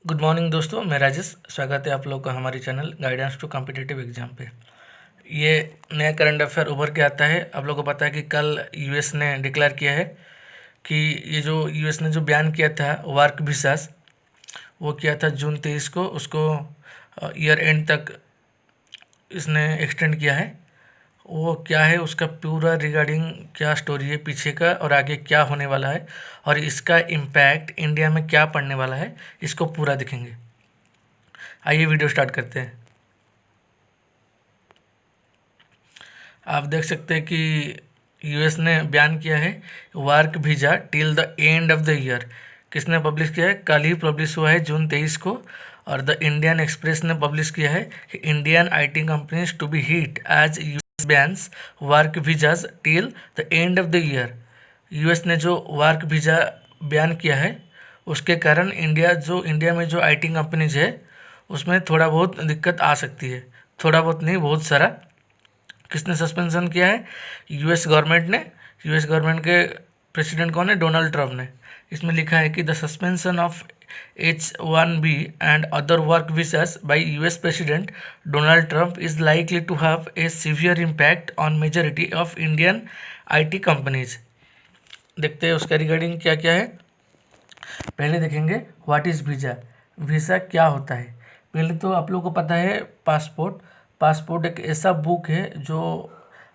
Good morning दोस्तों, मैं राजेश। स्वागत है आप लोग का हमारे channel guidance to competitive exam पे। ये नया करंट अफेयर उभर के आता है। आप लोगों को पता है कि कल यूएस ने डिक्लेयर किया है कि ये जो यूएस ने जो बैन किया था वर्क वीसास, वो किया था जून 23 को, उसको ईयर एंड तक इसने एक्सटेंड किया है। वो क्या है, उसका पूरा रिगार्डिंग क्या स्टोरी है पीछे का और आगे क्या होने वाला है और इसका इम्पैक्ट इंडिया में क्या पड़ने वाला है, इसको पूरा देखेंगे। आइए वीडियो स्टार्ट करते हैं। आप देख सकते हैं कि यूएस ने बयान किया है work visa till the end of the year. किसने पब्लिश किया है? कल ही पब्लिश हुआ है जून 23 को। और द इंडियन एक्सप्रेस ने पब्लिश किया है कि Indian IT companies to be hit as US bans work visas till the end of the year. US ने जो वर्क वीज़ा बयान किया है उसके कारण इंडिया में जो आईटी कंपनीज है उसमें थोड़ा बहुत दिक्कत आ सकती है। थोड़ा बहुत नहीं, बहुत सारा। किसने सस्पेंशन किया है? यूएस गवर्नमेंट ने। यूएस गवर्नमेंट के प्रेसिडेंट कौन है? डोनाल्ड ट्रम्प ने। इसमें लिखा है कि the suspension of H-1B and other work visas by US president Donald Trump is likely to have a severe impact on majority of Indian IT companies. देखते हैं उसका रिगार्डिंग क्या क्या है। पहले देखेंगे व्हाट इज़ वीज़ा। वीज़ा क्या होता है? पहले तो आप लोगों को पता है पासपोर्ट। पासपोर्ट एक ऐसा बुक है जो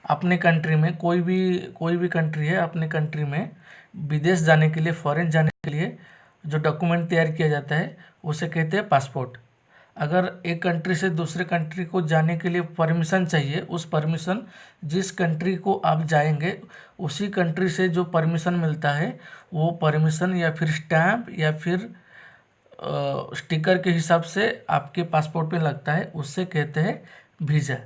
अपने कंट्री में कोई भी कंट्री है, अपने कंट्री में विदेश जाने के लिए, फॉरेन जाने के लिए जो डॉक्यूमेंट तैयार किया जाता है उसे कहते हैं पासपोर्ट। अगर एक कंट्री से दूसरे कंट्री को जाने के लिए परमिशन चाहिए, उस परमिशन जिस कंट्री को आप जाएंगे उसी कंट्री से जो परमिशन मिलता है वो परमिशन या फिर स्टैम्प या फिर स्टिकर के हिसाब से आपके पासपोर्ट पे लगता है, उससे कहते हैं visa.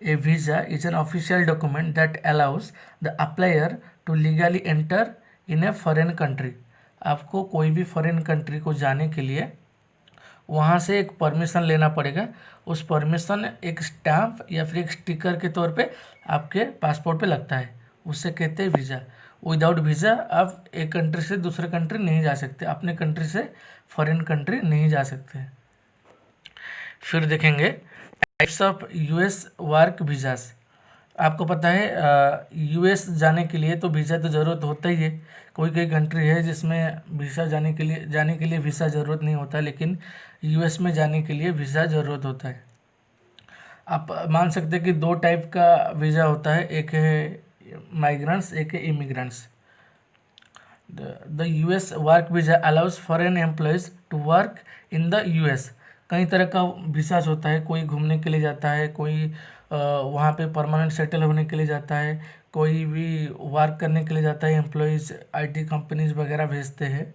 A visa is an official document that allows the applier to legally enter in a foreign country. आपको कोई भी फॉरेन कंट्री को जाने के लिए वहाँ से एक परमिशन लेना पड़ेगा। उस परमिशन एक स्टैम्प या फिर एक स्टिकर के तौर पे आपके पासपोर्ट पे लगता है, उससे कहते हैं वीज़ा। विदाउट वीज़ा आप एक कंट्री से दूसरे कंट्री नहीं जा सकते, अपने कंट्री से फॉरेन कंट्री नहीं जा सकते। फिर देखेंगे types of US work visas. आपको पता है यूएस जाने के लिए तो वीज़ा तो ज़रूरत होता ही है। कोई कंट्री है जिसमें वीज़ा जाने के लिए वीज़ा ज़रूरत नहीं होता, लेकिन यूएस में जाने के लिए वीज़ा ज़रूरत होता है। आप मान सकते हैं कि दो टाइप का वीज़ा होता है, एक है माइग्रेंट्स, एक है immigrants. The US work visa allows foreign employees to work in the US. कई तरह का वीज़ाज होता है, कोई घूमने के लिए जाता है, कोई वहाँ पे परमानेंट सेटल होने के लिए जाता है, कोई भी वर्क करने के लिए जाता है। एम्प्लॉयज़ आईटी कंपनीज वगैरह भेजते हैं,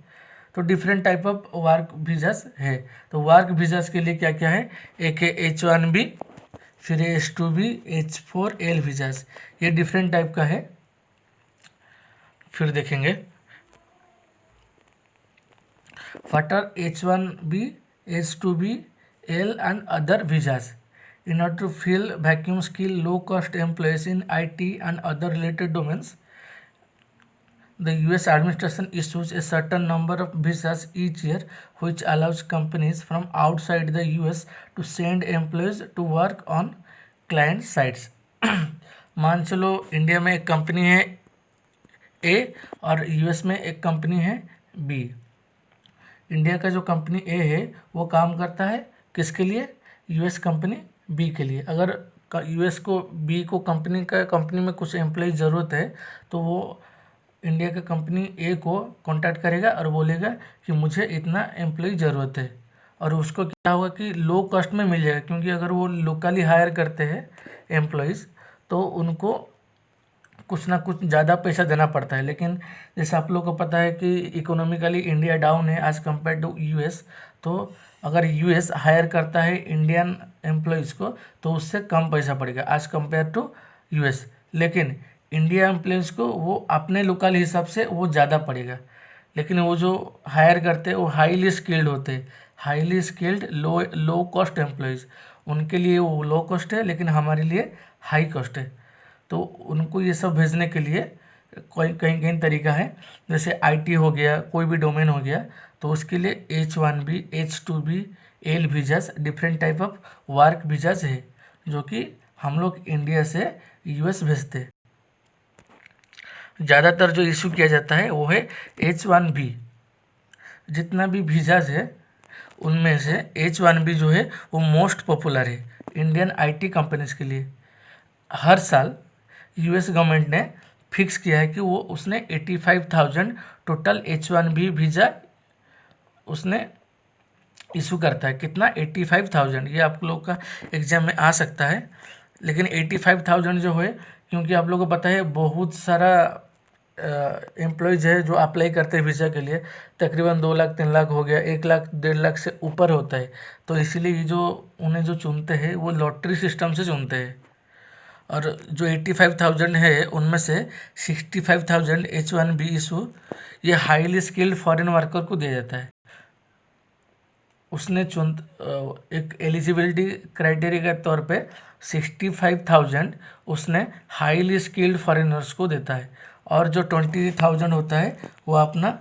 तो different type of work visas है। तो वर्क वीज़ास के लिए क्या क्या है? एक है H-1B, फिर H-2B, H-4L वीज़ास। ये डिफरेंट टाइप का है। फिर देखेंगे what are H-1B, H-2B, L and other visas. In order to fill vacuum skill low cost employees in IT and other related domains, the US administration issues a certain number of visas each year, which allows companies from outside the US to send employees to work on client sites. मान चलो India में एक company है ए और US में एक company है B. India का जो कंपनी ए है वो काम करता है किसके लिए? यूएस कंपनी बी के लिए। अगर यूएस को बी को कंपनी में कुछ एम्प्लॉय ज़रूरत है तो वो इंडिया का कंपनी ए को कांटेक्ट करेगा और बोलेगा कि मुझे इतना एम्प्लॉय ज़रूरत है, और उसको क्या होगा कि लो कॉस्ट में मिल जाएगा। क्योंकि अगर वो लोकली हायर करते हैं एम्प्लॉयज़ तो उनको कुछ ना कुछ ज़्यादा पैसा देना पड़ता है। लेकिन जैसे आप लोग को पता है कि इकोनॉमिकली इंडिया डाउन है एज़ कम्पेयर टू यूएस, तो अगर यूएस हायर करता है इंडियन एम्प्लॉयज़ को तो उससे कम पैसा पड़ेगा एज़ कम्पेयर टू यूएस। लेकिन इंडिया एम्प्लॉयज़ को वो अपने लोकल हिसाब से वो ज़्यादा पड़ेगा। लेकिन वो जो हायर करते हैं वो हाईली स्किल्ड होते हैं, highly skilled low cost employees. उनके लिए वो लो कॉस्ट है, लेकिन हमारे लिए हाई कॉस्ट है। तो उनको ये सब भेजने के लिए कोई कहीं कहीं तरीका है। जैसे आईटी हो गया, कोई भी डोमेन हो गया, तो उसके लिए H1B, H2B, L visas, different type of work visas है जो कि हम लोग इंडिया से यूएस भेजते हैं। ज़्यादातर जो इशू किया जाता है वो है H1B। जितना भी वीज़ास है उनमें से H1B जो है वो मोस्ट पॉपुलर है इंडियन आईटी कंपनीज के लिए। हर साल यूएस गवर्नमेंट ने फिक्स किया है कि वो उसने 85,000 टोटल H1B वीज़ा उसने इशू करता है। कितना? 85,000। ये आप लोग का एग्जाम में आ सकता है। लेकिन 85,000 जो है, क्योंकि आप लोगों को पता है बहुत सारा एम्प्लॉयज़ है जो अप्लाई करते हैं वीज़ा के लिए, तकरीबन 2 लाख 3 लाख हो गया, 1 लाख 1.5 लाख से ऊपर होता है। तो इसीलिए ये जो उन्हें जो चुनते हैं वो लॉटरी सिस्टम से चुनते हैं। और जो 85,000 है उनमें से 65,000 H1B इशू ये हाईली स्किल्ड फॉरेन वर्कर को दिया जाता है। उसने एक एलिजिबिलिटी क्राइटेरिया के तौर पे 65,000 उसने हाईली स्किल्ड फॉरेनर्स को देता है। और जो 20,000 होता है वो अपना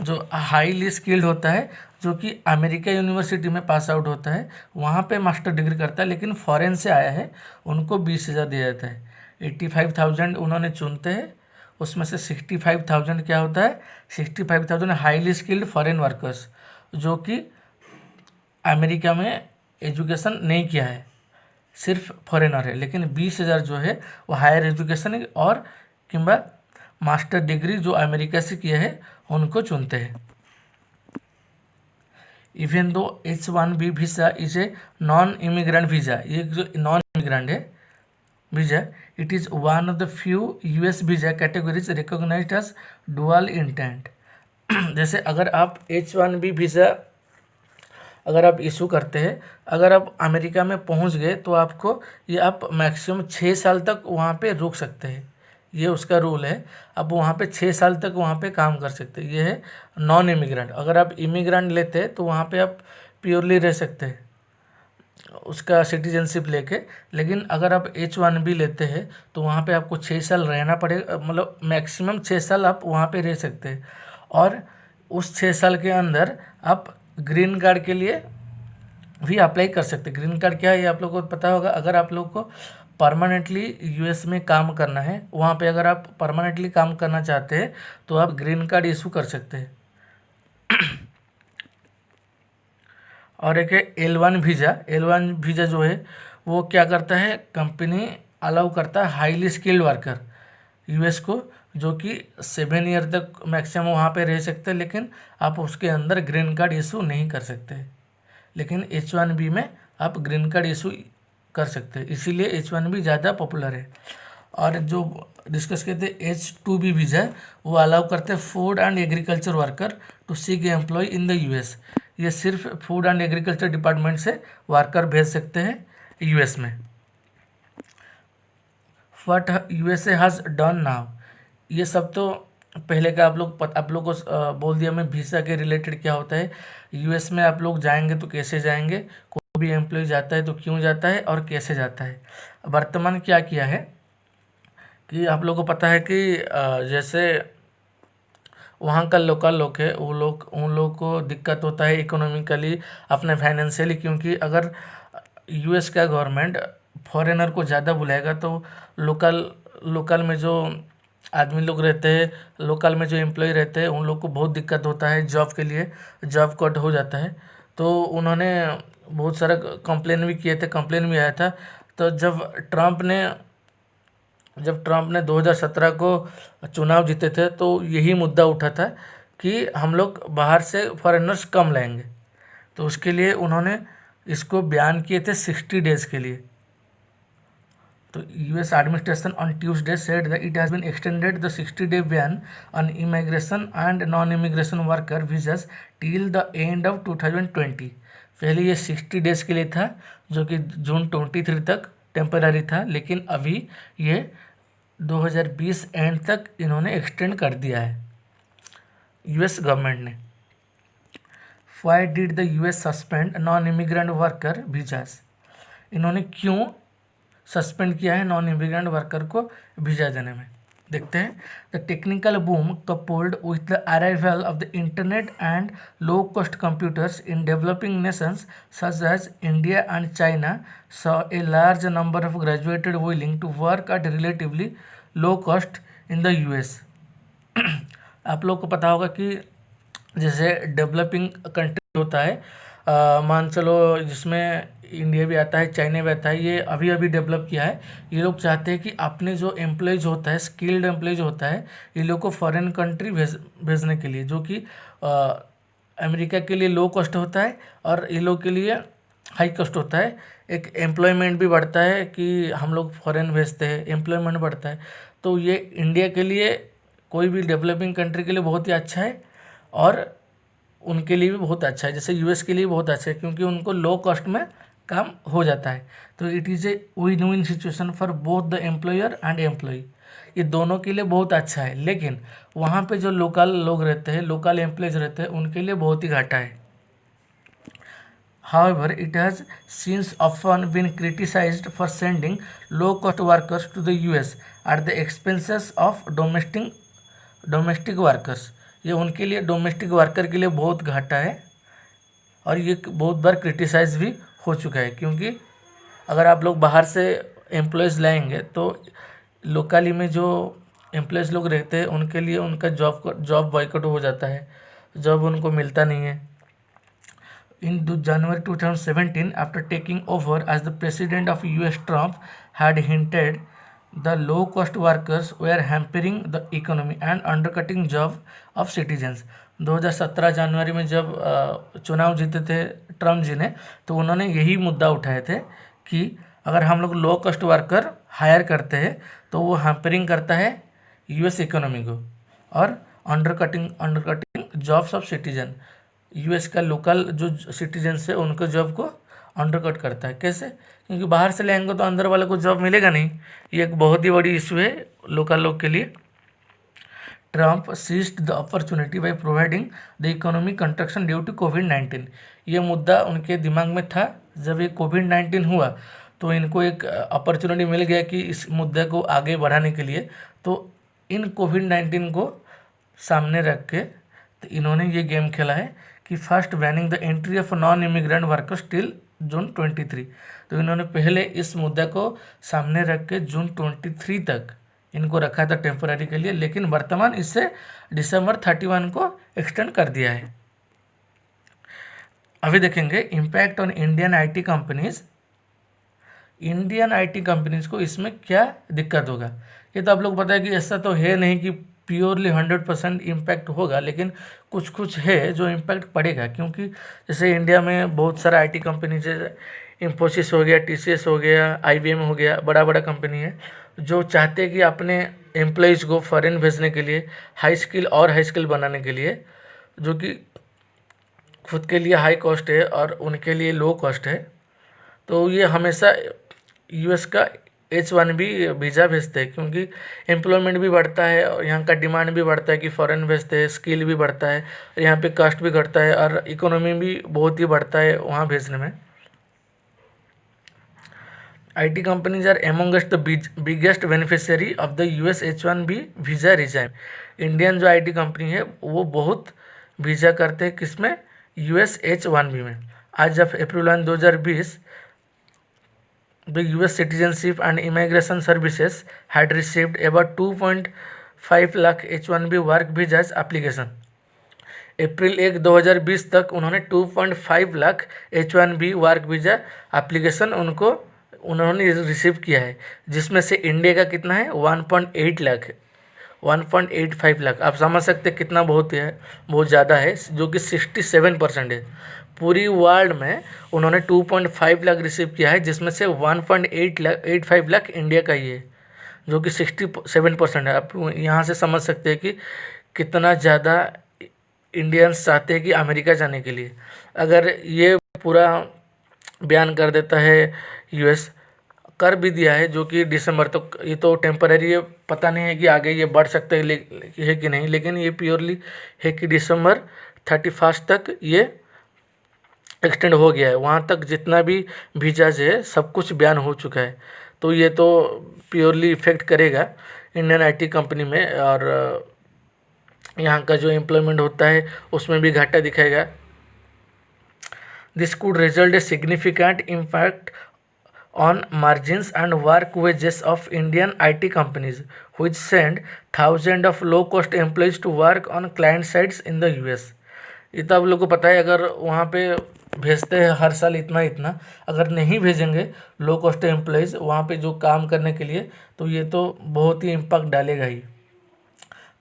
जो हाईली स्किल्ड होता है जो कि अमेरिका यूनिवर्सिटी में पास आउट होता है, वहाँ पे मास्टर डिग्री करता है लेकिन फॉरेन से आया है, उनको 20,000 दिया जाता है। 85,000 उन्होंने चुनते हैं, उसमें से 65,000 क्या होता है? 65,000 हाईली स्किल्ड फॉरेन वर्कर्स जो कि अमेरिका में एजुकेशन नहीं किया है, सिर्फ फॉरेनर है। लेकिन 20,000 जो है वो हायर एजुकेशन और किंबा मास्टर डिग्री जो अमेरिका से किया है उनको चुनते हैं। Even though H1B visa is a non immigrant visa, ये जो नॉन इमिग्रेंट है visa, it is one of the few US visa categories recognised as dual intent. जैसे अगर आप H1B वीज़ा अगर आप इशू करते हैं, अगर आप अमेरिका में पहुंच गए तो आपको ये आप मैक्सिमम 6 साल तक वहाँ पे रुक सकते हैं। ये उसका रूल है। अब वहाँ पे 6 साल तक वहाँ पे काम कर सकते हैं। ये है नॉन इमिग्रेंट। अगर आप इमिग्रेंट लेते हैं तो वहाँ पे आप प्योरली रह सकते हैं उसका सिटीजनशिप लेके। लेकिन अगर आप H1B लेते हैं तो वहाँ पे आपको 6 साल रहना पड़ेगा, मतलब मैक्सिमम 6 साल आप वहाँ पे रह सकते हैं। और उस 6 साल के अंदर आप ग्रीन कार्ड के लिए भी अप्लाई कर सकते हैं। ग्रीन कार्ड क्या है ये आप लोगों को पता होगा। अगर आप लोग को परमानेंटली यूएस में काम करना है, वहाँ पे अगर आप परमानेंटली काम करना चाहते हैं तो आप ग्रीन कार्ड इशू कर सकते हैं। और एक है L1 वीज़ा। L1 वीज़ा जो है वो क्या करता है, कंपनी अलाउ करता है हाईली स्किल्ड वर्कर यूएस को, जो कि 7 ईयर तक मैक्सिमम वहाँ पे रह सकते हैं, लेकिन आप उसके अंदर ग्रीन कार्ड इशू नहीं कर सकते। लेकिन H1B में आप ग्रीन कार्ड इशू कर सकते हैं, इसीलिए H1B ज़्यादा पॉपुलर है। और जो डिस्कस करते हैं H2B वीज़ा, वो अलाउ करते हैं food and agriculture worker to seek employ in the US. ये सिर्फ फूड एंड एग्रीकल्चर डिपार्टमेंट से वर्कर भेज सकते हैं यूएस में। What USA has done now, ये सब तो पहले का आप लोग को बोल दिया मैं वीज़ा के रिलेटेड क्या होता है। यूएस में आप लोग जाएंगे तो कैसे जाएंगे, कोई भी एम्प्लॉय जाता है तो क्यों जाता है और कैसे जाता है। वर्तमान क्या किया है कि आप लोग को पता है कि जैसे वहाँ का लोकल लोग है, उन लोग को दिक्कत होता है इकोनॉमिकली, अपने फाइनेंशियली, क्योंकि अगर यूएस का गवर्नमेंट फॉरेनर को ज़्यादा बुलाएगा तो लोकल में जो आदमी लोग रहते हैं, लोकल में जो एम्प्लॉय रहते हैं, उन लोग को बहुत दिक्कत होता है जॉब के लिए, जॉब कट हो जाता है। तो उन्होंने बहुत सारा कंप्लेन भी किए थे, कंप्लेन भी आया था। तो जब ट्रंप ने 2017 को चुनाव जीते थे तो यही मुद्दा उठा था कि हम लोग बाहर से फॉरेनर्स कम लाएंगे। तो उसके लिए उन्होंने इसको बयान किए थे 60 डेज़ के लिए। तो US administration on Tuesday said that it has been extended the 60-day ban on immigration and non immigration worker visas till the end of 2020। पहले ये 60 डेज़ के लिए था जो कि जून 23 तक टेम्पररी था, लेकिन अभी ये 2020 एंड तक इन्होंने एक्सटेंड कर दिया है यूएस गवर्नमेंट ने। Why did the US suspend non immigrant worker visas, इन्होंने क्यों सस्पेंड किया है नॉन इमिग्रेंट वर्कर को वीज़ा देने में। देखते हैं। The technical boom coupled with the arrival of the internet and low cost computers in developing nations such as India and China saw a large number of graduated willing to work at relatively low cost in the US. आप लोग को पता होगा कि जैसे developing country होता है, मान चलो जिसमें इंडिया भी आता है, चाइना भी आता है, ये अभी अभी डेवलप किया है। ये लोग चाहते हैं कि अपने जो एम्प्लॉयज होता है, स्किल्ड एम्प्लॉयज होता है, ये लोग को फॉरेन कंट्री भेजने के लिए, जो कि अमेरिका के लिए लो कॉस्ट होता है और ये लोग के लिए हाई कॉस्ट होता है। एक एम्प्लॉयमेंट भी बढ़ता है कि हम लोग फॉरेन भेजते हैं, एम्प्लॉयमेंट बढ़ता है। तो ये इंडिया के लिए, कोई भी डेवलपिंग कंट्री के लिए बहुत ही अच्छा है और उनके लिए भी बहुत अच्छा है। जैसे यूएस के लिए बहुत अच्छा है क्योंकि उनको लो कॉस्ट में काम हो जाता है। तो it is a win win situation for both the employer and employee. ये दोनों के लिए बहुत अच्छा है, लेकिन वहाँ पे जो लोकल लोग रहते हैं, लोकल एम्प्लॉयज रहते हैं, उनके लिए बहुत ही घाटा है। However, it has since often been criticized for sending low-cost workers to the US at the expenses of domestic workers। ये उनके लिए, डोमेस्टिक वर्कर के लिए बहुत घाटा है और ये बहुत बार क्रिटिसाइज भी हो चुका है। क्योंकि अगर आप लोग बाहर से एम्प्लॉयज़ लाएंगे तो लोकली में जो एम्प्लॉयज़ लोग रहते हैं उनके लिए उनका जॉब बॉयकॉट हो जाता है, जॉब उनको मिलता नहीं है। In January 2017, after taking over as the president of US, Trump had hinted the low-cost workers were hampering the economy and undercutting job of citizens। 2017 जनवरी में जब चुनाव जीते थे ट्रम्प जी ने, तो उन्होंने यही मुद्दा उठाए थे कि अगर हम लोग लो कॉस्ट वर्कर हायर करते हैं तो वो हैम्परिंग करता है यूएस इकोनॉमी को और undercutting jobs of citizen. US का लोकल जो सिटीजन्स है उनको जॉब को अंडरकट करता है। कैसे? क्योंकि बाहर से लेंगे तो अंदर वाले को जॉब मिलेगा नहीं। ये एक बहुत ही बड़ी इशू है लोकल लोग के लिए। Trump seized the opportunity by providing the economic construction due to covid. ये मुद्दा उनके दिमाग में था। जब ये कोविड-19 हुआ तो इनको एक अपॉर्चुनिटी मिल गया कि इस मुद्दे को आगे बढ़ाने के लिए। तो इन कोविड-19 को सामने रख के तो इन्होंने ये गेम खेला है कि first banning the entry of non immigrant workers till June 23। तो इन्होंने पहले इस मुद्दे को सामने रख के जून 23 तक इनको रखा था टेम्पोररी के लिए, लेकिन वर्तमान इससे दिसंबर 31 को एक्सटेंड कर दिया है। अभी देखेंगे impact on Indian IT companies. Indian IT companies को इसमें क्या दिक्कत होगा, ये तो आप लोग पता है कि ऐसा तो है नहीं कि प्योरली 100% इम्पैक्ट होगा, लेकिन कुछ कुछ है जो इम्पैक्ट पड़ेगा। क्योंकि जैसे इंडिया में बहुत सारा आईटी कंपनी, जैसे इन्फोसिस हो गया, टीसीएस हो गया, आईबीएम हो गया, बड़ा बड़ा कंपनी है जो चाहते हैं कि अपने एम्प्लॉयज़ को फॉरेन भेजने के लिए, हाई स्किल बनाने के लिए, जो कि खुद के लिए हाई कॉस्ट है और उनके लिए लो कॉस्ट है। तो ये हमेशा यूएस का H1B वीज़ा भेजते हैं क्योंकि एम्प्लॉयमेंट भी बढ़ता है और यहाँ का डिमांड भी बढ़ता है कि फ़ॉरेन भेजते हैं, स्किल भी बढ़ता है, यहाँ पे कास्ट भी घटता है और इकोनॉमी भी बहुत ही बढ़ता है वहाँ भेजने में। IT companies are amongst the biggest beneficiary of the US H1B visa regime. Indian जो IT कंपनी है वो बहुत वीज़ा करते हैं किसमें, US H1B में। आज जब अप्रैल 1, 2020 the US Citizenship and Immigration Services had received about 2.5 lakh H1B work visas application। अप्रैल 1, 2020 तक उन्होंने 2.5 lakh H1B work visa application उन्होंने रिसीव किया है, जिसमें से इंडिया का कितना है 1.8 लाख, 1.85 लाख। आप समझ सकते हैं कितना बहुत ज़्यादा है, जो कि 67% है। पूरी वर्ल्ड में उन्होंने 2.5 लाख रिसीव किया है, जिसमें से 1.85 लाख इंडिया का ही है, जो कि 67% है। आप यहाँ से समझ सकते हैं कि कितना ज़्यादा इंडियंस चाहते हैं कि अमेरिका जाने के लिए। अगर ये पूरा बयान कर देता है यूएस, कर भी दिया है जो कि दिसंबर तक, ये तो टेम्पररी है, पता नहीं है कि आगे ये बढ़ सकता है कि नहीं, लेकिन ये प्योरली है कि दिसंबर 31 तक ये एक्सटेंड हो गया है। वहाँ तक जितना भी वीज़ाज है सब कुछ बयान हो चुका है। तो ये तो प्योरली इफ़ेक्ट करेगा इंडियन आईटी कंपनी में, और यहाँ का जो एम्प्लॉयमेंट होता है उसमें भी घाटा दिखाएगा। This could result a significant impact on margins and work wages of Indian IT companies, which send thousands of low-cost employees to work on client sites in the US। ये तो आप लोग को पता है, अगर वहाँ पे भेजते हैं हर साल इतना इतना, अगर नहीं भेजेंगे लो कॉस्ट एम्प्लॉयज़ वहाँ पे जो काम करने के लिए, तो ये तो बहुत ही इम्पैक्ट डालेगा ही।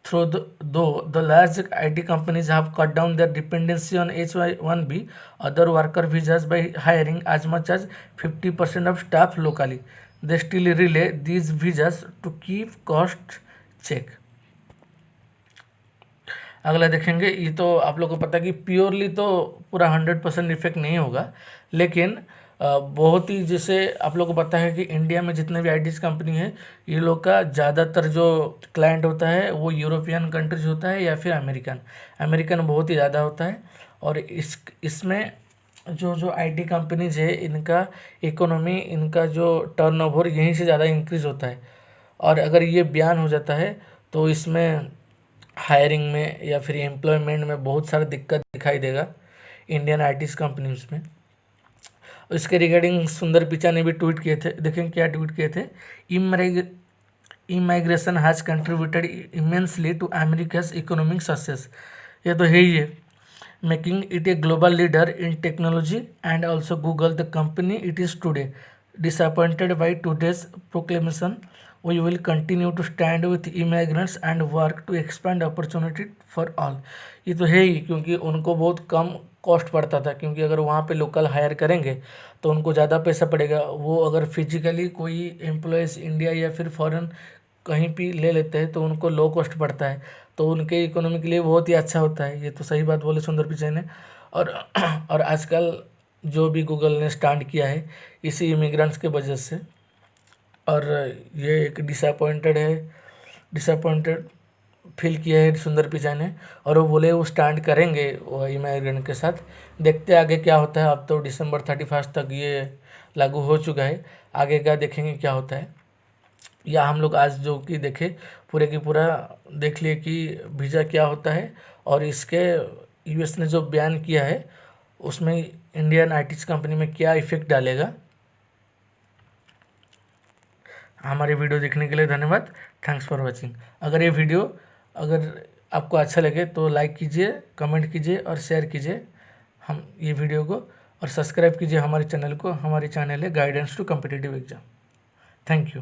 Though the large IT companies have cut down their dependency on H-1B other worker visas by hiring as much as 50% of staff locally, they still rely these visas to keep costs check। अगला देखेंगे, ये तो आप लोग को पता है कि प्योरली तो पूरा 100% इफेक्ट नहीं होगा, लेकिन बहुत ही, जैसे आप लोग को पता है कि इंडिया में जितने भी आईटी कंपनी है, ये लोग का ज़्यादातर जो क्लाइंट होता है वो यूरोपियन कंट्रीज होता है या फिर अमेरिकन बहुत ही ज़्यादा होता है। और इसमें जो आईटी कंपनीज है, इनका इकोनॉमी, इनका जो टर्नओवर यहीं से ज़्यादा इंक्रीज़ होता है। और अगर ये बैन हो जाता है तो इसमें हायरिंग में या फिर एम्प्लॉयमेंट में बहुत सारा दिक्कत दिखाई देगा इंडियन आईटी कंपनीज में। इसके रिगार्डिंग सुंदर पिचाई ने भी ट्वीट किए थे, देखें क्या ट्वीट किए थे। Immigration has contributed immensely to America's economic success. ये तो है ही है, making it a global leader in technology and also Google the company it is today disappointed by today's proclamation, we will continue to stand with immigrants and work to expand opportunity for all। ये तो है ही, क्योंकि उनको बहुत कम cost पड़ता था, क्योंकि अगर वहाँ पे लोकल हायर करेंगे तो उनको ज़्यादा पैसा पड़ेगा। वो अगर फिजिकली कोई एम्प्लॉयज़ इंडिया या फिर फॉरेन कहीं भी ले लेते हैं तो उनको लो कॉस्ट पड़ता है, तो उनके इकोनॉमी के लिए बहुत ही अच्छा होता है। ये तो सही बात बोले सुंदर पिचाई ने। और आजकल जो भी गूगल ने स्टार्ट किया है इसी इमिग्रेंट्स के वजह से, और ये एक डिसअपॉइंटेड फील किया है सुंदर पिचाई ने, और वो बोले वो स्टैंड करेंगे वो इमिग्रेंट के साथ। देखते हैं आगे क्या होता है। अब तो December 31 तक ये लागू हो चुका है, आगे का देखेंगे क्या होता है। या हम लोग आज जो कि देखे पूरे की पूरा देख लिए कि वीज़ा क्या होता है, और इसके यूएस ने जो बयान किया है उसमें इंडियन आईटी कंपनी में क्या इफ़ेक्ट डालेगा। हमारी वीडियो देखने के लिए धन्यवाद। Thanks for watching. अगर ये वीडियो अगर आपको अच्छा लगे तो लाइक कीजिए, कमेंट कीजिए और शेयर कीजिए हम ये वीडियो को, और सब्सक्राइब कीजिए हमारे चैनल को। हमारी चैनल है guidance to competitive exam. Thank you.